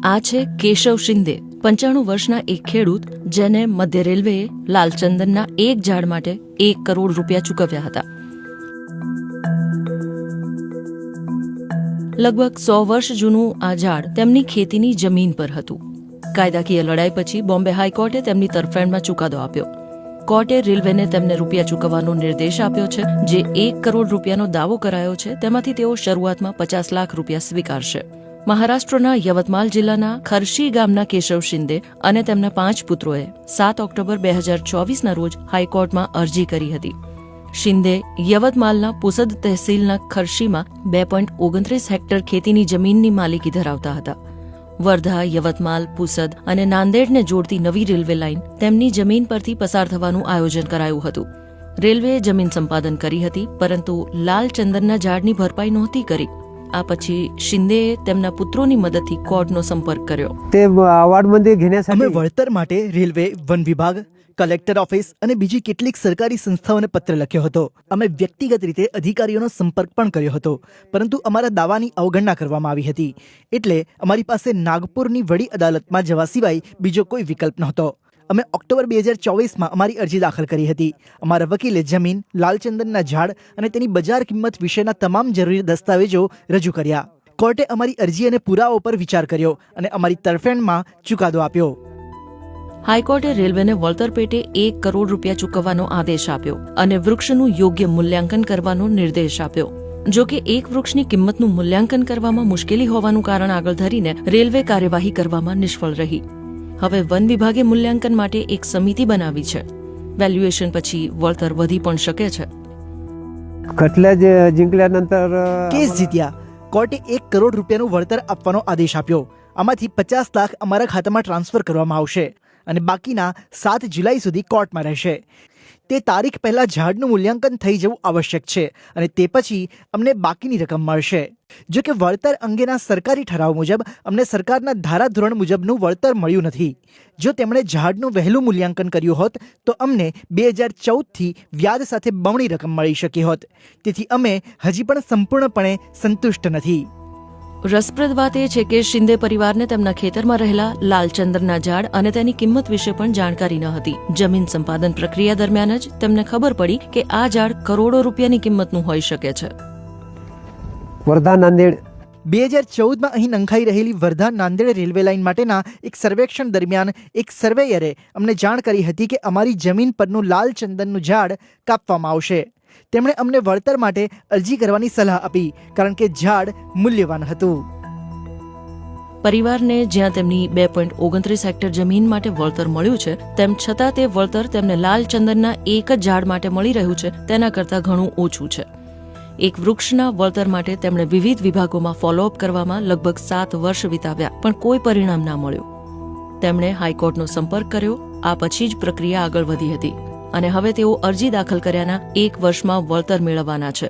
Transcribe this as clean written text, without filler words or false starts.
આ છે કેશવ શિંદે, 95 વર્ષના એક ખેડૂત જેને મધ્ય રેલવેએ લાલચંદનના એક ઝાડ માટે 1 કરોડ રૂપિયા ચૂકવ્યા હતા. લગભગ 100 વર્ષ જૂનું આ ઝાડ તેમની ખેતીની જમીન પર હતું. કાયદાકીય લડાઈ પછી બોમ્બે હાઈકોર્ટે તેમની તરફેણમાં ચુકાદો આપ્યો. કોર્ટે રેલવેને તેમને રૂપિયા ચૂકવવાનો નિર્દેશ આપ્યો છે. જે 1 કરોડ રૂપિયાનો દાવો કરાયો છે તેમાંથી તેઓ શરૂઆતમાં 50 લાખ રૂપિયા સ્વીકારશે. મહારાષ્ટ્રના યવતમાલ જિલ્લાના ખરશી ગામના કેશવ શિંદે અને તેમના 5 પુત્રોએ 7 ઓક્ટોબર 2024ના રોજ હાઈકોર્ટમાં અરજી કરી હતી. શિંદે યવતમાલના પુસદ તહેસીલના ખરશીમાં 2.29 હેક્ટર ખેતીની જમીનની માલિકી ધરાવતા હતા. વર્ધા, યવતમાલ, પુસદ અને નાંદેડને જોડતી નવી રેલવે લાઇન તેમની જમીન પરથી પસાર થવાનું આયોજન કરાયું હતું. રેલવેએ જમીન સંપાદન કરી હતી, પરંતુ લાલચંદનના ઝાડની ભરપાઈ નહોતી કરી. આ પછી શિંદેએ તેમના પુત્રોની મદદથી કોર્ટનો સંપર્ક કર્યો. તે અવોર્ડमध्ये घेण्यासाठी અમે વળતર માટે રેલવે, વન વિભાગ, કલેક્ટર ઓફિસ અને બીજી કેટલીક સરકારી સંસ્થાઓને પત્ર લખ્યો હતો. અમે વ્યક્તિગત રીતે અધિકારીઓનો સંપર્ક પણ કર્યો હતો, પરંતુ અમારા દાવાની અવગણના કરવામાં આવી હતી. એટલે અમારી પાસે નાગપુરની વડી અદાલતમાં જવા સિવાય બીજો કોઈ વિકલ્પ નહોતો. અમે ઓક્ટોબર 2024માં અમારી અરજી દાખલ કરી હતી. અમારા વકીલે જમીન, લાલચંદનના ઝાડ અને તેની બજાર કિંમત વિશેના તમામ જરૂરી દસ્તાવેજો રજૂ કર્યા. કોર્ટે અમારી અરજી અને પુરાવો પર વિચાર કર્યો અને અમારી તરફેણમાં ચુકાદો આપ્યો. હાઈકોર્ટે રેલવેને વળતર પેટે 1 કરોડ રૂપિયા ચૂકવવાનો આદેશ આપ્યો અને વૃક્ષનું યોગ્ય મૂલ્યાંકન કરવાનો નિર્દેશ આપ્યો. જો કે એક વૃક્ષની કિંમતનું મૂલ્યાંકન કરવામાં મુશ્કેલી હોવાનું કારણ આગળ ધરીને રેલવે કાર્યવાહી કરવામાં નિષ્ફળ રહી. હવે વન વિભાગે મૂલ્યાંકન માટે એક સમિતિ બનાવી છે. વેલ્યુએશન પછી વળતર વધી પણ શકે છે. खटल्या जिंकल्यानंतर કેસ જીત્યા. કોર્ટે 1 કરોડ રૂપિયાનું વળતર આપવાનો આદેશ આપ્યો. આમાંથી 50 લાખ અમારા ખાતામાં ટ્રાન્સફર કરવામાં આવશે અને બાકીના 7 જુલાઈ સુધી કોર્ટમાં રહેશે. તે તારીખ પહેલા ઝાડનું મૂલ્યાંકન થઈ જવું આવશ્યક છે અને તે પછી અમને બાકીની રકમ મળશે. જો કે વળતર અંગેના સરકારી ઠરાવ મુજબ અમને સરકારના ધારાધોરણ મુજબનું વળતર મળ્યું નથી. જો તેમણે ઝાડનું વહેલું મૂલ્યાંકન કર્યું હોત તો અમને 2014થી વ્યાજ સાથે બમણી રકમ મળી શકી હોત. તેથી અમે હજી પણ સંપૂર્ણપણે સંતુષ્ટ નથી. રસપ્રદ વાત એ છે કે શિંદે પરિવારને તેમના ખેતરમાં રહેલા લાલચંદનના ઝાડ અને તેની કિંમત વિશે પણ જાણકારી ન હતી. જમીન સંપાદન પ્રક્રિયા દરમિયાન જ તેમને ખબર પડી કે આ ઝાડ કરોડો રૂપિયાની કિંમતનું હોઈ શકે છે. वर्धा नांदेड 2014માં અહીં નંખાઈ રહેલી વર્ધા નાંદેડ રેલવે લાઇન માટેના એક સર્વેક્ષણ દરમિયાન એક સર્વેયરે અમને જાણ કરી હતી કે અમારી જમીન પરનું લાલચંદનનું ઝાડ કાપવામાં આવશે. તેમણે અમને વળતર માટે અરજી કરવાની સલાહ આપી, કારણ કે ઝાડ મૂલ્યવાન હતું. પરિવારને જ્યાં તેમની 2.29 હેક્ટર જમીન માટે વળતર મળ્યું છે, તેમ છતાં તે વળતર તેમને લાલચંદનના એક જ ઝાડ માટે મળી રહ્યું છે તેના કરતાં ઘણું ઓછું છે. એક વૃક્ષના વળતર માટે તેમણે વિવિધ વિભાગોમાં ફોલોઅપ કરવામાં લગભગ 7 વર્ષ વિતાવ્યા, પણ કોઈ પરિણામ ના મળ્યું. તેમણે હાઈકોર્ટનો સંપર્ક કર્યો. આ પછી જ પ્રક્રિયા આગળ વધી હતી અને હવે તેઓ અરજી દાખલ કર્યાના 1 વર્ષમાં વળતર મેળવવાના છે.